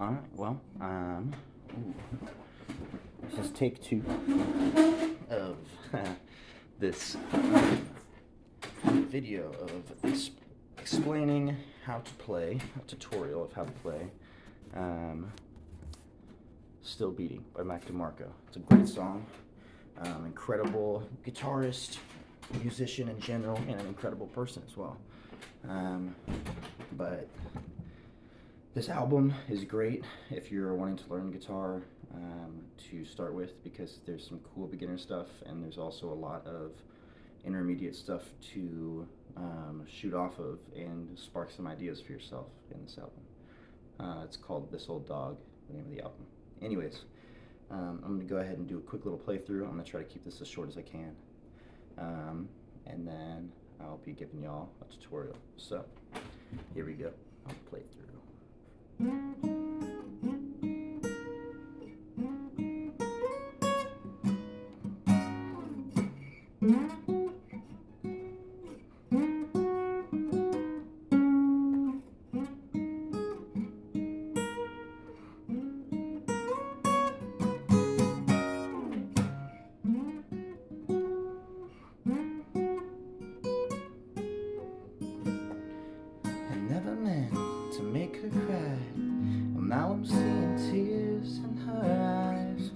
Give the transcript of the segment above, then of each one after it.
Alright, well, this is take 2 of this video of explaining how to play, a tutorial of how to play Still Beating by Demarco. It's a great song, incredible guitarist, musician in general, and an incredible person as well. But this album is great if you're wanting to learn guitar to start with, because there's some cool beginner stuff, and there's also a lot of intermediate stuff to shoot off of and spark some ideas for yourself in this album. It's called This Old Dog, the name of the album. Anyways, I'm going to go ahead and do a quick little playthrough. I'm going to try to keep this as short as I can. And then I'll be giving y'all a tutorial. So, here we go. I'll play through. Make her cry. Well, now I'm seeing tears in her eyes.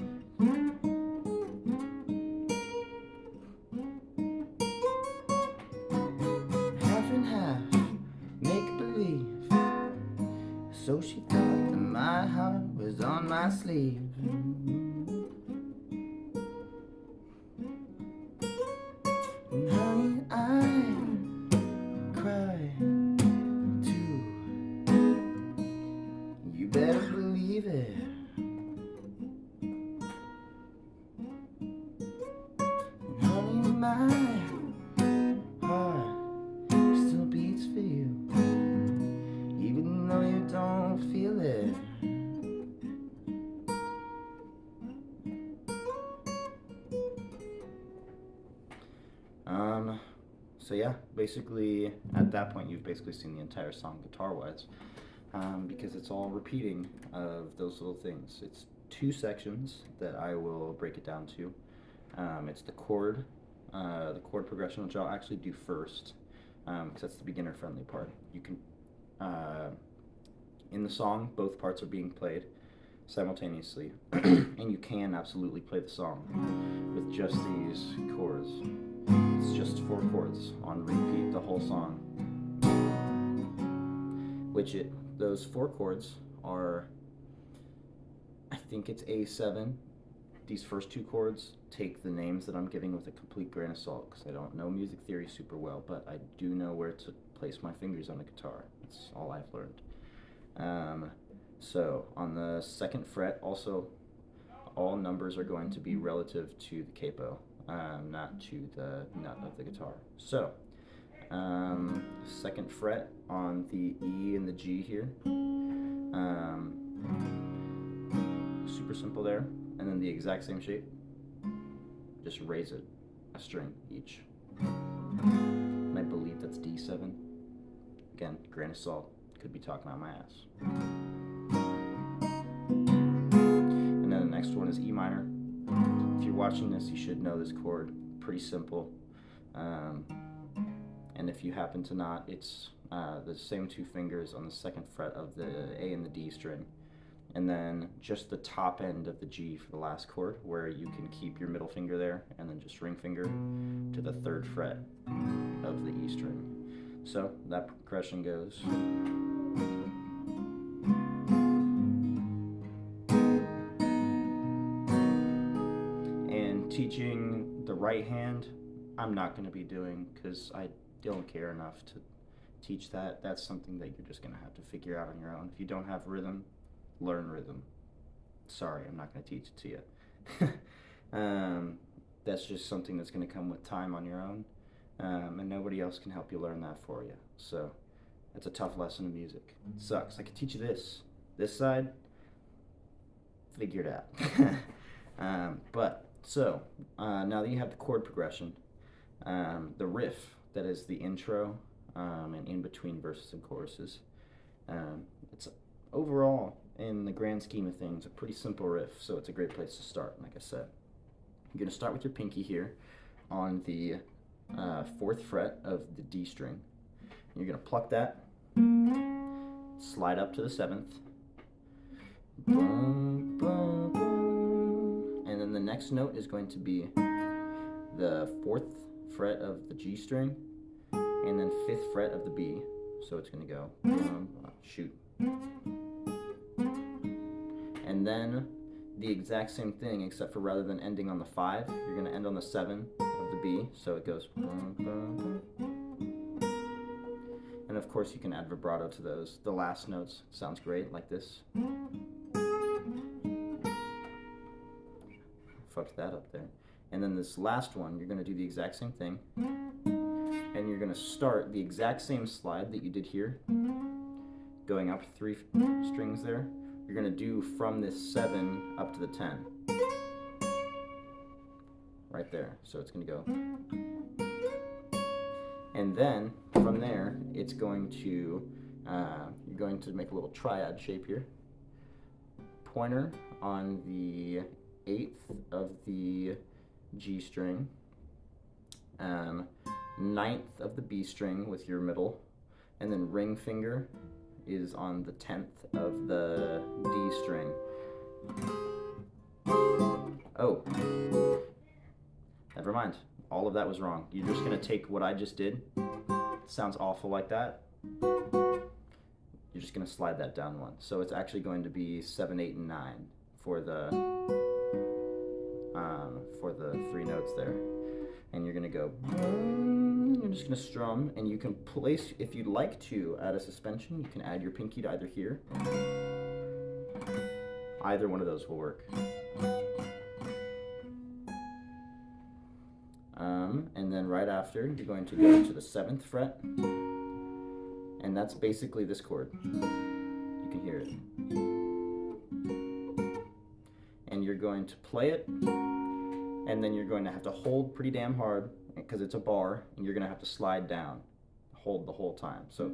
Half and half, make believe. So she thought that my heart was on my sleeve. And honey, I cry. You better believe it. And honey, my heart still beats for you, even though you don't feel it. So yeah, basically at that point you've basically seen the entire song guitar-wise. Because it's all repeating of those little things. It's 2 sections that I will break it down to. It's the chord progression, which I'll actually do first, because that's the beginner-friendly part. You can, in the song, both parts are being played simultaneously, and you can absolutely play the song with just these chords. It's just 4 chords on repeat the whole song, those 4 chords are, I think it's A7. These first 2 chords, take the names that I'm giving with a complete grain of salt, because I don't know music theory super well, but I do know where to place my fingers on the guitar. That's all I've learned. So on the 2nd fret, also, all numbers are going to be relative to the capo, not to the nut of the guitar. So 2nd fret on the E and the G here, super simple there, and then the exact same shape, just raise it a string each, and I believe that's D7. Again, grain of salt, could be talking out my ass. And then the next one is E minor. If you're watching this, you should know this chord, pretty simple. And if you happen to not, it's the same 2 fingers on the 2nd fret of the A and the D string, and then just the top end of the G for the last chord, where you can keep your middle finger there, and then just ring finger to the 3rd fret of the E string. So that progression goes. And teaching the right hand, I'm not going to be doing, because I don't care enough to teach that. That's something that you're just going to have to figure out on your own. If you don't have rhythm, learn rhythm. Sorry, I'm not going to teach it to you. That's just something that's going to come with time on your own, and nobody else can help you learn that for you. So it's a tough lesson in music. It sucks. I could teach you this side, figure it out. So now that you have the chord progression, the riff, that is the intro, and in between verses and choruses, it's overall, in the grand scheme of things, a pretty simple riff, so it's a great place to start, like I said. You're going to start with your pinky here on the 4th fret of the D string. You're going to pluck that, slide up to the 7th, boom, boom, boom, and then the next note is going to be the 4th fret of the G string, and then 5th fret of the B. So it's going to go, shoot. And then the exact same thing, except for rather than ending on the 5, you're going to end on the 7 of the B. So it goes, and of course you can add vibrato to those. The last notes sounds great, like this. Fucked that up there. And then this last one, you're going to do the exact same thing. And you're going to start the exact same slide that you did here, going up 3 strings there. You're going to do from this 7 up to the 10. Right there. So it's going to go. And then from there, it's going to, you're going to make a little triad shape here. Pointer on the 8th of the G string, 9th of the B string with your middle, and then ring finger is on the 10th of the D string. Oh, never mind. All of that was wrong. You're just going to take what I just did. Sounds awful like that. You're just going to slide that down one. So it's actually going to be 7, 8, and 9 for the 3 notes there. And you're going to go, you're just going to strum, and you can place, if you'd like to add a suspension, you can add your pinky to either here. Either one of those will work. And then right after, you're going to go to the 7th fret, and that's basically this chord. You can hear it. And you're going to play it, and then you're going to have to hold pretty damn hard, because it's a bar, and you're going to have to slide down. Hold the whole time. So,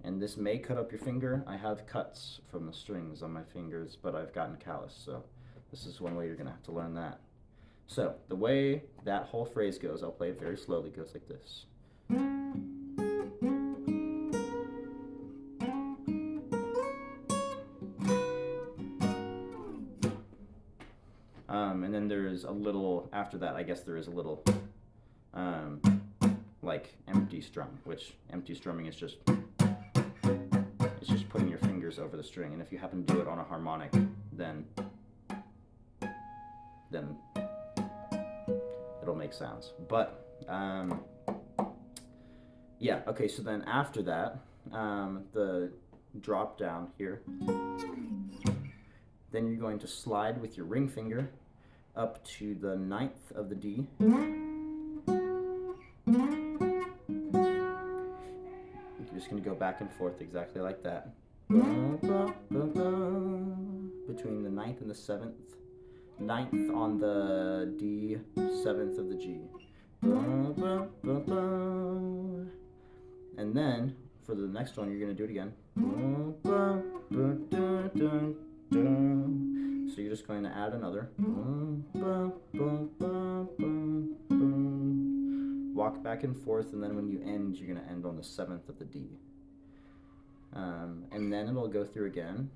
and this may cut up your finger. I have cuts from the strings on my fingers, but I've gotten callous, so this is one way you're going to have to learn that. So, the way that whole phrase goes, I'll play it very slowly, goes like this. And then there's a little, after that, I guess there is a little, like empty strum, which empty strumming is just, it's just putting your fingers over the string. And if you happen to do it on a harmonic, then it'll make sounds. But, yeah, okay, so then after that, the drop down here, then you're going to slide with your ring finger up to the 9th of the D. You're just going to go back and forth exactly like that. Between the 9th and the 7th. 9th on the D, 7th of the G. And then, for the next one, you're going to do it again. So you're just going to add another. Walk back and forth, and then when you end, you're going to end on the 7th of the D. And then it'll go through again.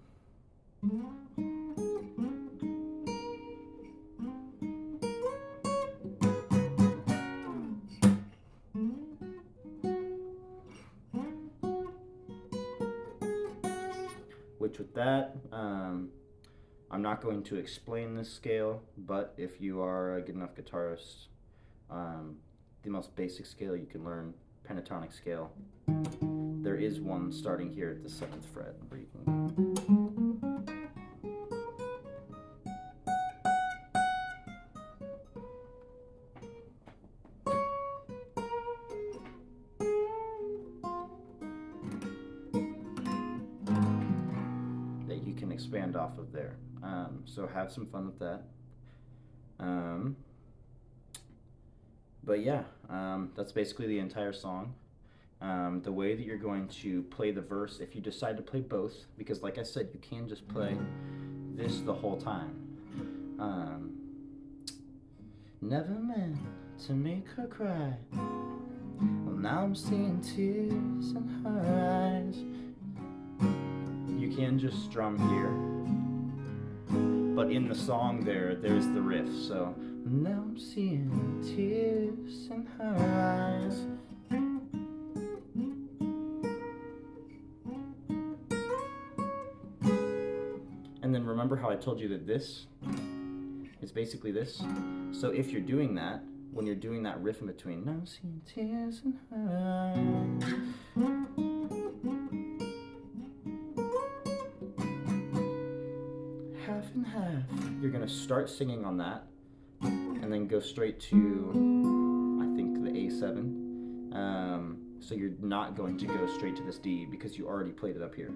Which with that, I'm not going to explain this scale, but if you are a good enough guitarist, the most basic scale you can learn, pentatonic scale. There is one starting here at the 7th fret where you can. That you can expand off of there. So have some fun with that. But yeah, that's basically the entire song. The way that you're going to play the verse, if you decide to play both, because like I said, you can just play this the whole time. Never meant to make her cry. Well, now I'm seeing tears in her eyes. You can just strum here, but in the song there's the riff. So now I'm seeing tears in her eyes. And then remember how I told you that this is basically this? So if you're doing that, when you're doing that riff in between, now I'm seeing tears in her eyes. Half and half. You're gonna start singing on that, and then go straight to, I think, the A7. So you're not going to go straight to this D because you already played it up here.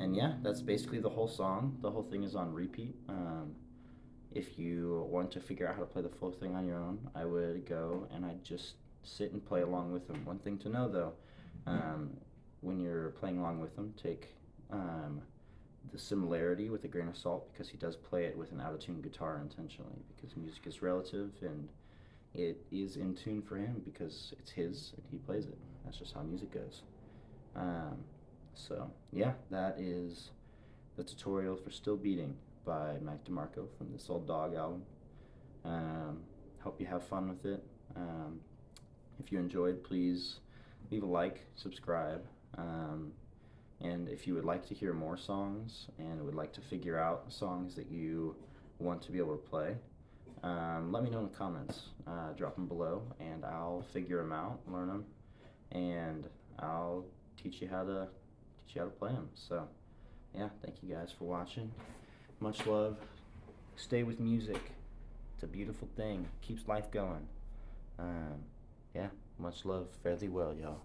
And yeah, that's basically the whole song. The whole thing is on repeat. If you want to figure out how to play the full thing on your own, I would go and I'd just sit and play along with them. One thing to know though, when you're playing along with them, take the similarity with a grain of salt, because he does play it with an out-of-tune guitar intentionally, because music is relative and it is in tune for him because it's his and he plays it. That's just how music goes. So yeah, that is the tutorial for Still Beating by Mac DeMarco from this Old Dog album. Hope you have fun with it. If you enjoyed, please leave a like, subscribe, and if you would like to hear more songs and would like to figure out songs that you want to be able to play, let me know in the comments. Drop them below and I'll figure them out, learn them, and I'll teach you how to play them. So yeah, thank you guys for watching. Much love. Stay with music. It's a beautiful thing. Keeps life going. Yeah, much love. Fare thee well, y'all.